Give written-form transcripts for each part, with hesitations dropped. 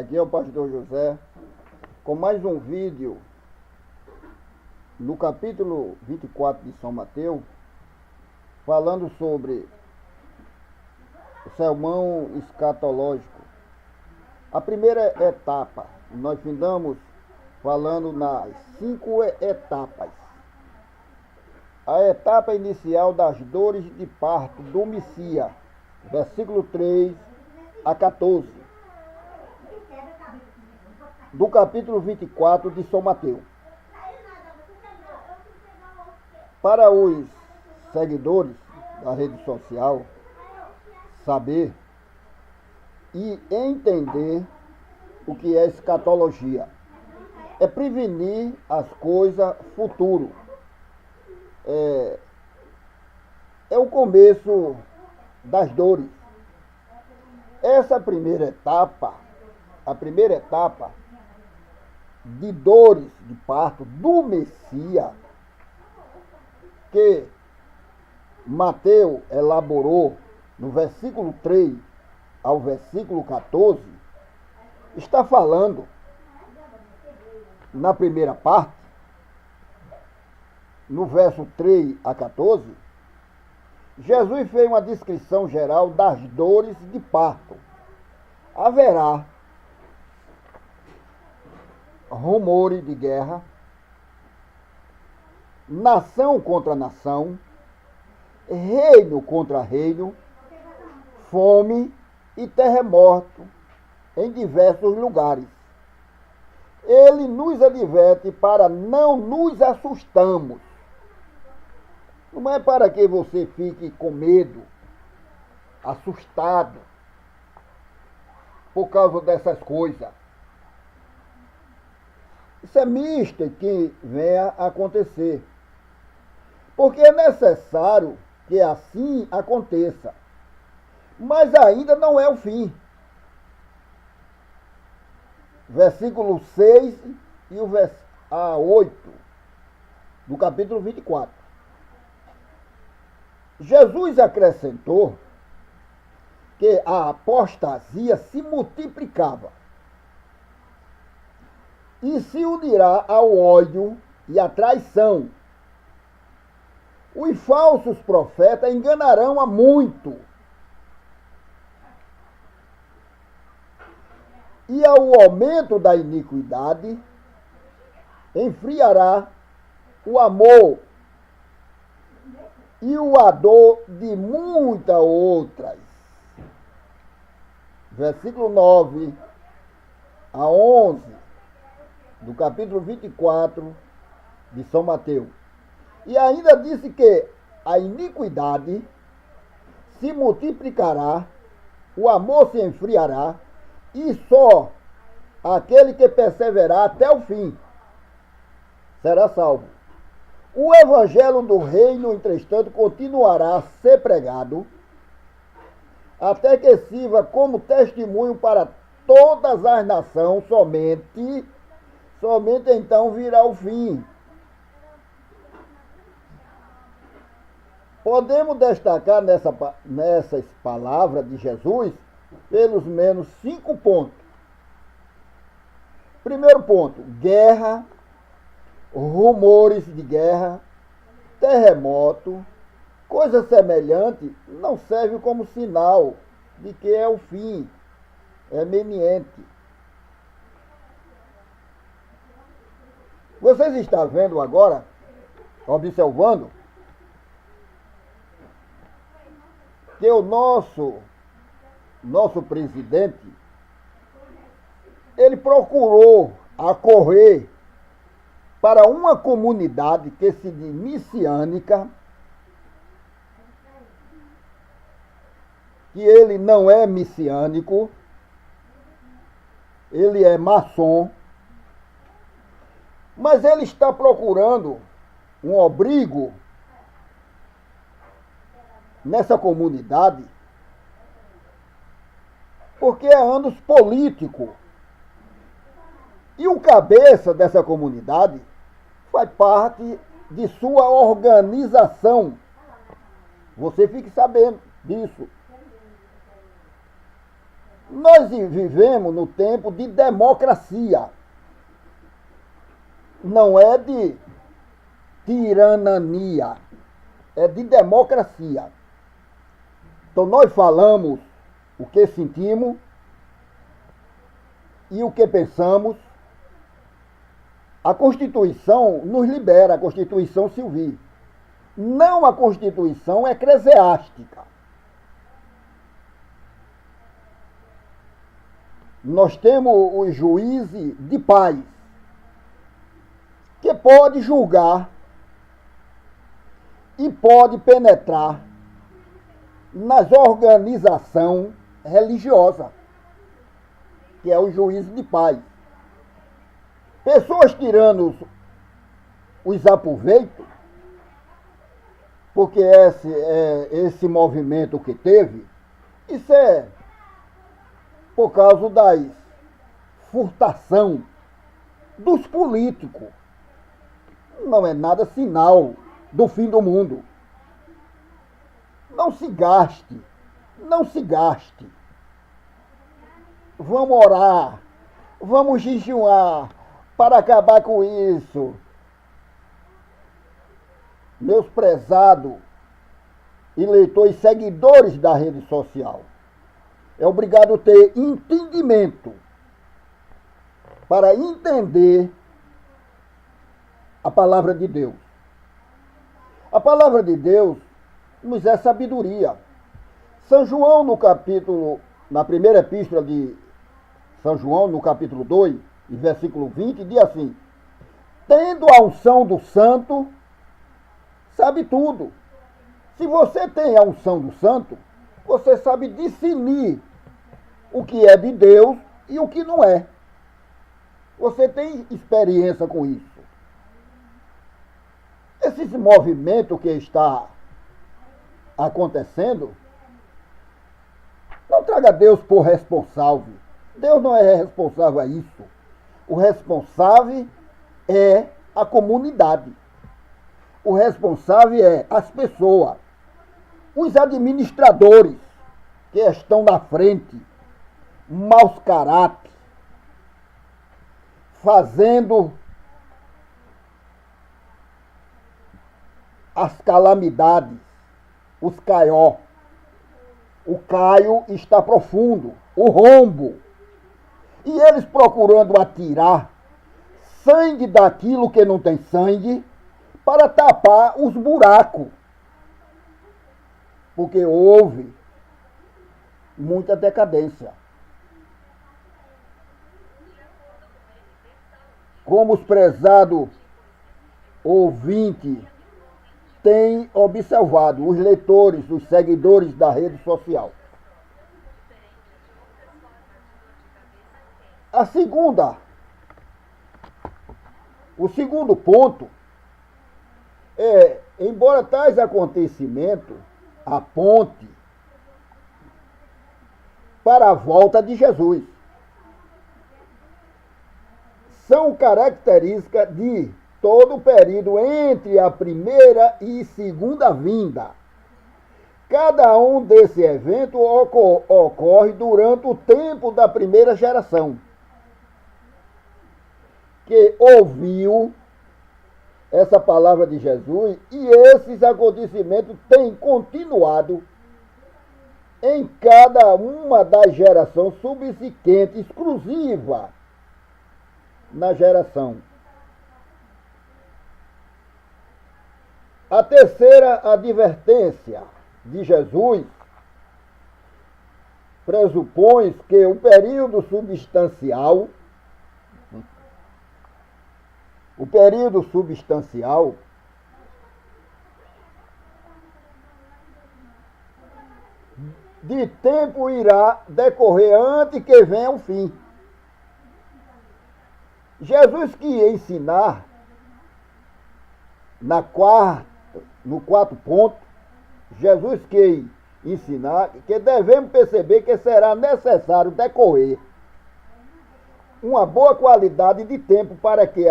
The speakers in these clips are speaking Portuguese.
Aqui é o pastor José, com mais um vídeo no capítulo 24 de São Mateus, falando sobre o sermão escatológico. A primeira etapa, nós findamos falando nas 5 etapas. A etapa inicial das dores de parto do Messias, versículo 3 a 14. Do capítulo 24 de São Mateus. Para os seguidores da rede social, saber e entender o que é escatologia. É prevenir as coisas futuro. É o começo das dores. Essa primeira etapa, a primeira etapa de dores de parto do Messias, que Mateus elaborou no versículo 3 ao versículo 14, está falando, na primeira parte, no verso 3 a 14, Jesus fez uma descrição geral das dores de parto. Haverá rumores de guerra, nação contra nação, reino contra reino, fome e terremoto em diversos lugares. Ele nos adverte para não nos assustarmos. Não é para que você fique com medo, assustado, por causa dessas coisas. Isso é misto que venha a acontecer. Porque é necessário que assim aconteça. Mas ainda não é o fim. Versículo 6 e o a 8 do capítulo 24. Jesus acrescentou que a apostasia se multiplicava e se unirá ao ódio e à traição. Os falsos profetas enganarão a muito. E ao aumento da iniquidade, enfriará o amor e o ardor de muitas outras. Versículo 9 a 11. Do capítulo 24 de São Mateus. E ainda disse que a iniquidade se multiplicará, o amor se enfriará, e só aquele que perseverar até o fim será salvo. O evangelho do reino, entretanto, continuará a ser pregado, até que sirva como testemunho para todas as nações, somente então virá o fim. Podemos destacar nessas palavras de Jesus, pelos menos 5 pontos. Primeiro ponto, guerra, rumores de guerra, terremoto, coisa semelhante, não serve como sinal de que é o fim, é iminente. Vocês estão vendo agora, observando, que o nosso presidente, ele procurou acorrer para uma comunidade que se diz messiânica, que ele não é messiânico, ele é maçom, mas ele está procurando um abrigo nessa comunidade, porque é anos político. E o cabeça dessa comunidade faz parte de sua organização. Você fique sabendo disso. Nós vivemos no tempo de democracia, não é de tirania, é de democracia. Então nós falamos o que sentimos e o que pensamos. A Constituição nos libera, a Constituição civil, não a Constituição eclesiástica. Nós temos os juízes de paz, que pode julgar e pode penetrar nas organizações religiosas, que é o juízo de paz. Pessoas tirando os aproveitos, porque esse movimento que teve, isso é por causa das furtação dos políticos. Não é nada sinal do fim do mundo. Não se gaste, não se gaste. Vamos orar, vamos jejuar para acabar com isso. Meus prezados eleitores, seguidores da rede social, é obrigado a ter entendimento para entender a palavra de Deus. A palavra de Deus nos é sabedoria. São João, na primeira epístola de São João, no capítulo 2, versículo 20, diz assim: tendo a unção do santo, sabe tudo. Se você tem a unção do santo, você sabe discernir o que é de Deus e o que não é. Você tem experiência com isso. Esses movimentos que está acontecendo, não traga Deus por responsável. Deus não é responsável a isso. O responsável é a comunidade. O responsável é as pessoas. Os administradores que estão na frente, maus caráter, fazendo as calamidades, os caió. O caio está profundo, o rombo. E eles procurando atirar sangue daquilo que não tem sangue para tapar os buracos. Porque houve muita decadência. Como os prezados ouvintes têm observado, os leitores, os seguidores da rede social. O segundo ponto é, embora tais acontecimentos aponte para a volta de Jesus, são características de todo o período entre a primeira e segunda vinda. Cada um desses eventos ocorre durante o tempo da primeira geração, que ouviu essa palavra de Jesus, e esses acontecimentos têm continuado em cada uma das gerações subsequentes, exclusiva na geração. A terceira advertência de Jesus pressupõe que o período substancial de tempo irá decorrer antes que venha o fim. Jesus que ia ensinar no quarto ponto, Jesus que ensinar que devemos perceber que será necessário decorrer uma boa qualidade de tempo para que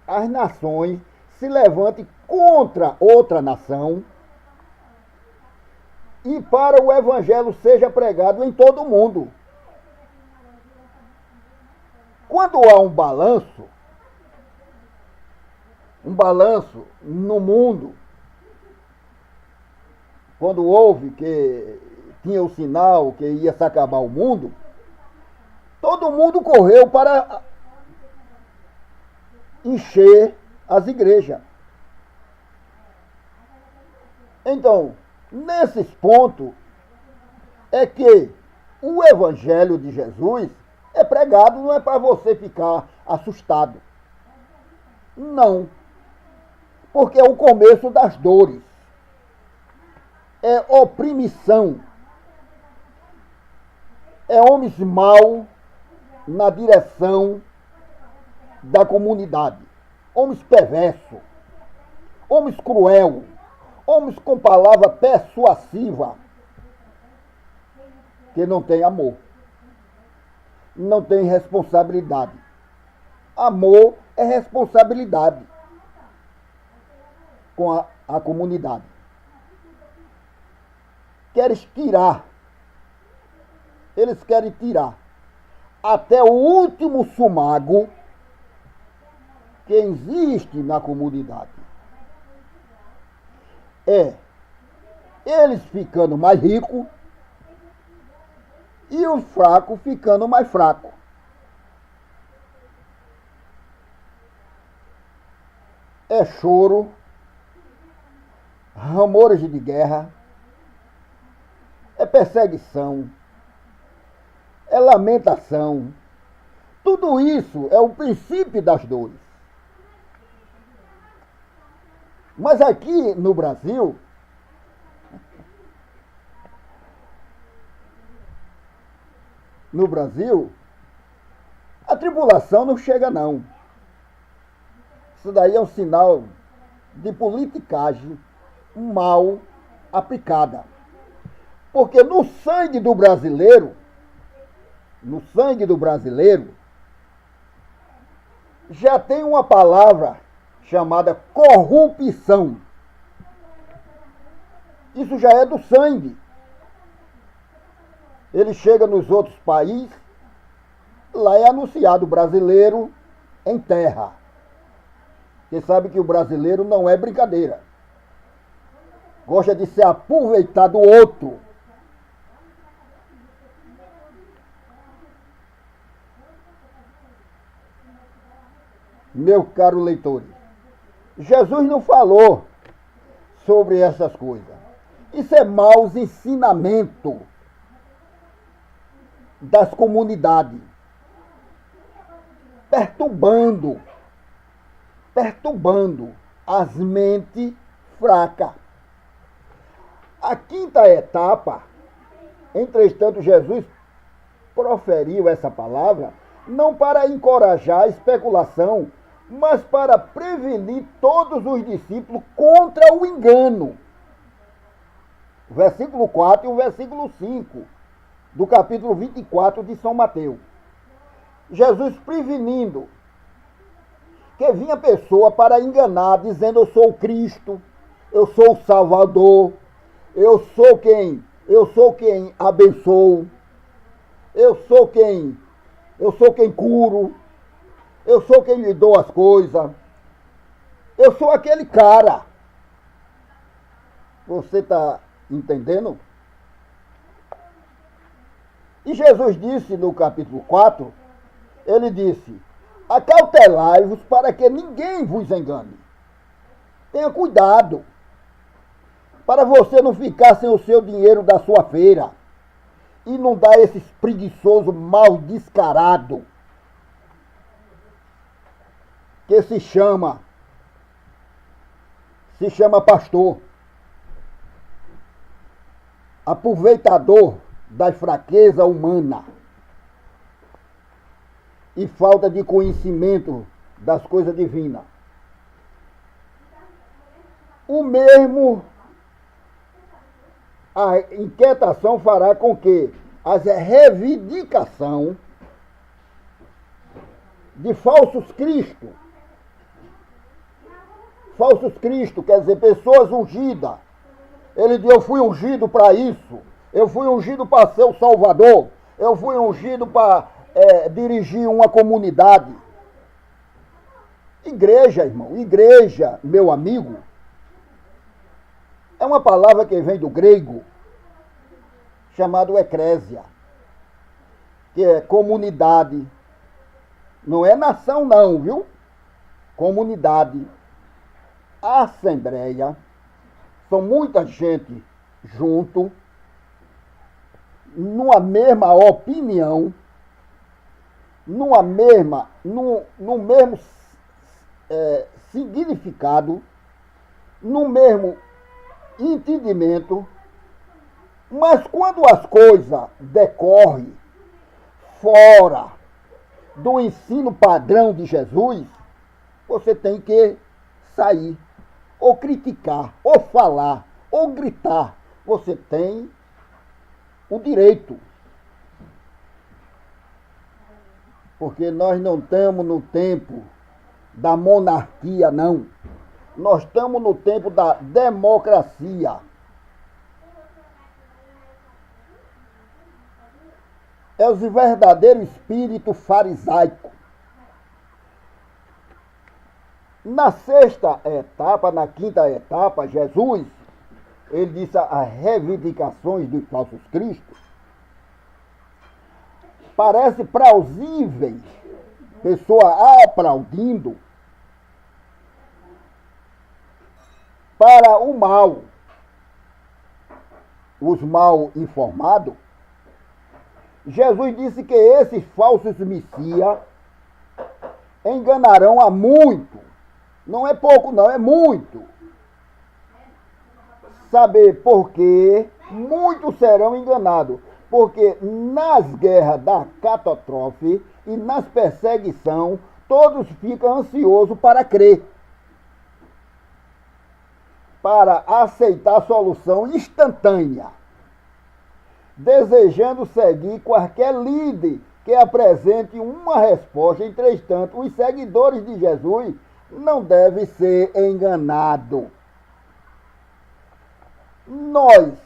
as nações se levantem contra outra nação e para o evangelho seja pregado em todo o mundo. quando há um balanço no mundo, quando houve que tinha o sinal que ia se acabar o mundo, todo mundo correu para encher as igrejas. Então, nesses pontos, é que o Evangelho de Jesus é pregado, não é para você ficar assustado. Não. Porque é o começo das dores. É oprimição. É homens maus na direção da comunidade. Homens perversos. Homens cruel. Homens com palavra persuasiva. Que não tem amor. Não tem responsabilidade. Amor é responsabilidade com a comunidade. Queres tirar. Eles querem tirar até o último sumago que existe na comunidade. É eles ficando mais ricos e os fracos ficando mais fracos. É choro, rumores de guerra, é perseguição, é lamentação. Tudo isso é o princípio das dores. Mas aqui no Brasil, a tribulação não chega não. Isso daí é um sinal de politicagem mal aplicada. Porque no sangue do brasileiro, já tem uma palavra chamada corrupção. Isso já é do sangue. Ele chega nos outros países, lá é anunciado brasileiro em terra. Você sabe que o brasileiro não é brincadeira. Gosta de se aproveitar do outro. Meu caro leitor, Jesus não falou sobre essas coisas. Isso é maus ensinamento das comunidades, perturbando as mentes fracas. A quinta etapa, entretanto, Jesus proferiu essa palavra não para encorajar a especulação, mas para prevenir todos os discípulos contra o engano. O versículo 4 e o versículo 5 do capítulo 24 de São Mateus. Jesus prevenindo que vinha pessoa para enganar, dizendo: eu sou o Cristo, eu sou o Salvador, eu sou quem abençoo, eu sou quem curo, eu sou quem lhe dou as coisas, eu sou aquele cara. Você está entendendo? E Jesus disse no capítulo 4, ele disse: acautelai-vos para que ninguém vos engane. Tenha cuidado, para você não ficar sem o seu dinheiro da sua feira e não dar esses preguiçosos mal descarados que se chama pastor, aproveitador da fraqueza humana e falta de conhecimento das coisas divinas. O mesmo, a inquietação fará com que as reivindicações de falsos cristos, quer dizer, pessoas ungidas. Ele diz: eu fui ungido para isso, eu fui ungido para ser o Salvador, eu fui ungido para dirigir uma comunidade. Igreja, irmão, igreja, meu amigo, é uma palavra que vem do grego, chamado eclésia, que é comunidade. Não é nação não, viu? Comunidade. Assembleia. São muita gente junto, numa mesma opinião, no mesmo significado, no mesmo entendimento, mas quando as coisas decorrem fora do ensino padrão de Jesus, você tem que sair, ou criticar, ou falar, ou gritar. Você tem o direito. Porque nós não estamos no tempo da monarquia, não. Nós estamos no tempo da democracia. É o verdadeiro espírito farisaico. Na sexta etapa, na quinta etapa, Jesus, ele disse as reivindicações dos falsos cristos. Parece plausível, pessoa aplaudindo para o mal, os mal informados. Jesus disse que esses falsos messias enganarão a muito. Não é pouco não, é muito. Saber por quê? Muitos serão enganados. Porque nas guerras da catástrofe e nas perseguições, todos ficam ansiosos para crer. Para aceitar a solução instantânea. Desejando seguir qualquer líder que apresente uma resposta. Entretanto, os seguidores de Jesus não devem ser enganados. Nós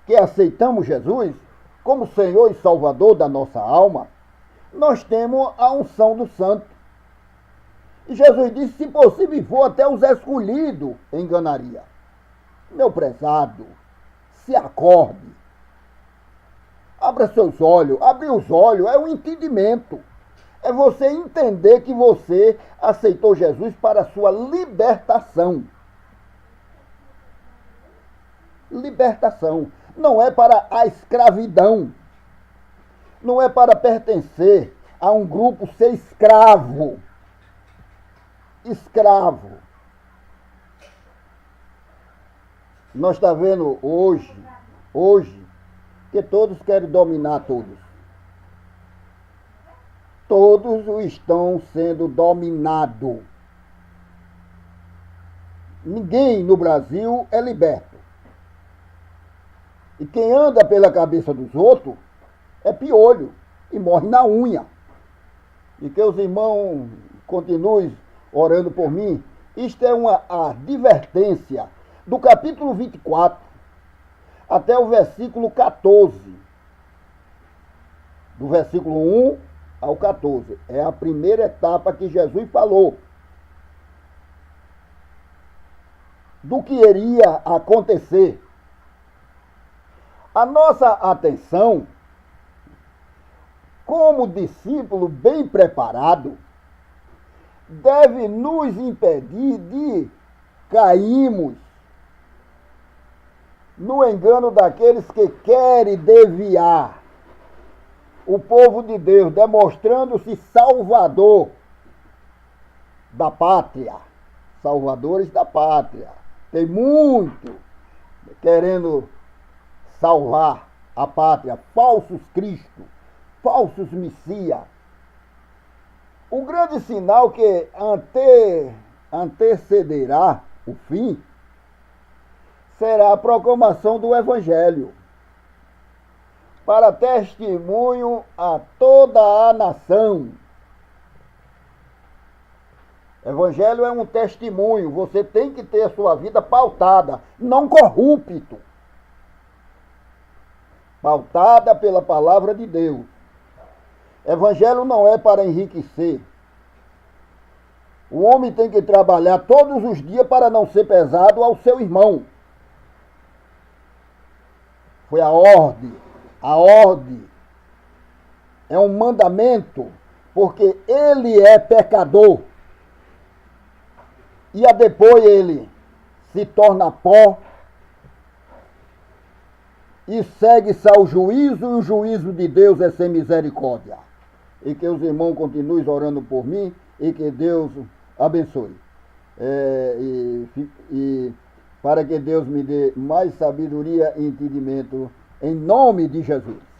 que aceitamos Jesus como Senhor e Salvador da nossa alma, nós temos a unção do Santo. E Jesus disse, se possível for, até os escolhidos enganaria. Meu prezado, se acorde. Abra seus olhos. Abrir os olhos é um entendimento. É você entender que você aceitou Jesus para a sua libertação. Libertação. Não é para a escravidão. Não é para pertencer a um grupo, ser escravo. Escravo. Nós estamos vendo hoje, que todos querem dominar todos. Todos estão sendo dominados. Ninguém no Brasil é liberto. E quem anda pela cabeça dos outros é piolho e morre na unha. E que os irmãos continuem orando por mim. Isto é uma advertência do capítulo 24 até o versículo 14. Do versículo 1 ao 14. É a primeira etapa que Jesus falou do que iria acontecer. A nossa atenção, como discípulo bem preparado, deve nos impedir de cairmos no engano daqueles que querem desviar o povo de Deus, demonstrando-se salvador da pátria. Salvadores da pátria. Tem muito querendo salvar a pátria, falsos cristos, falsos messias. O grande sinal que antecederá o fim será a proclamação do Evangelho, para testemunho a toda a nação. Evangelho é um testemunho, você tem que ter a sua vida pautada, não corrupto. Pautada pela palavra de Deus. Evangelho não é para enriquecer. O homem tem que trabalhar todos os dias para não ser pesado ao seu irmão. Foi a ordem. A ordem é um mandamento, porque ele é pecador. E a depois ele se torna pó e segue-se ao juízo, e o juízo de Deus é sem misericórdia. E que os irmãos continuem orando por mim e que Deus abençoe. E para que Deus me dê mais sabedoria e entendimento em nome de Jesus.